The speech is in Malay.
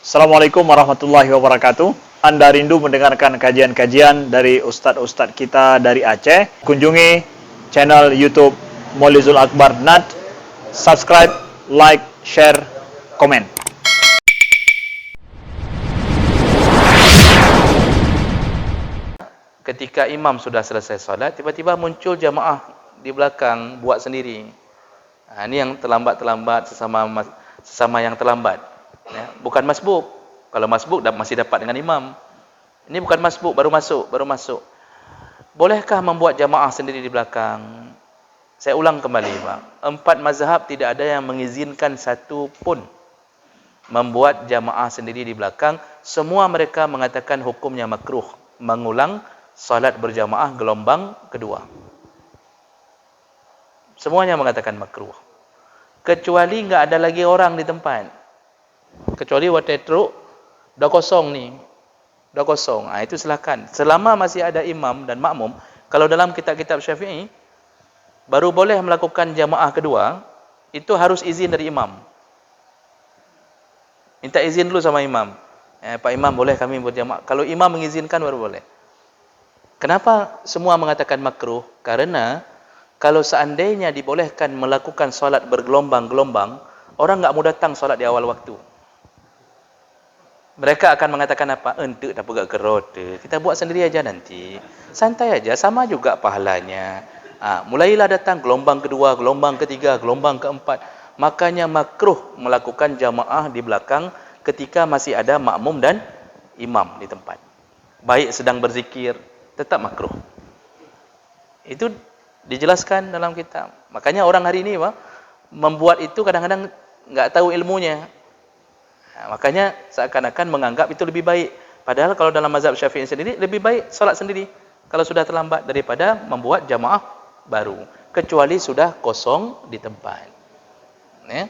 Assalamualaikum warahmatullahi wabarakatuh. Anda rindu mendengarkan kajian-kajian dari ustadz-ustadz kita dari Aceh? Kunjungi channel YouTube Maulizul Akbar NAT. Subscribe, like, share, komen. Ketika imam sudah selesai solat, tiba-tiba muncul jamaah di belakang buat sendiri. Ini yang terlambat-terlambat, sesama yang terlambat. Ya, bukan masbuk. Kalau masbuk masih dapat dengan imam. Ini bukan masbuk, baru masuk. Bolehkah membuat jamaah sendiri di belakang? Saya ulang kembali, Pak. 4 mazhab tidak ada yang mengizinkan satu pun membuat jamaah sendiri di belakang. Semua mereka mengatakan hukumnya makruh, mengulang salat berjamaah gelombang kedua. Semuanya mengatakan makruh. Kecuali enggak ada lagi orang di tempat. Kecuali waktu teruk dah kosong ni. Dah kosong. Itu silakan. Selama masih ada imam dan makmum, kalau dalam kitab-kitab Syafi'i baru boleh melakukan jamaah kedua, itu harus izin dari imam. Minta izin dulu sama imam. Pak Imam, boleh kami buat jamaah? Kalau imam mengizinkan baru boleh. Kenapa semua mengatakan makruh? Karena kalau seandainya dibolehkan melakukan solat bergelombang-gelombang, orang enggak mau datang solat di awal waktu. Mereka akan mengatakan apa? Entuk tak pegak kerot. Kita buat sendiri aja nanti. Santai aja, sama juga pahalanya. Mulailah datang gelombang kedua, gelombang ketiga, gelombang keempat. Makanya makruh melakukan jamaah di belakang ketika masih ada makmum dan imam di tempat. Baik sedang berzikir, tetap makruh. Itu dijelaskan dalam kitab. Makanya orang hari ini membuat itu kadang-kadang enggak tahu ilmunya. Makanya seakan-akan menganggap itu lebih baik. Padahal kalau dalam mazhab Syafi'i sendiri, lebih baik solat sendiri kalau sudah terlambat daripada membuat jamaah baru. Kecuali sudah kosong di tempat. Ya.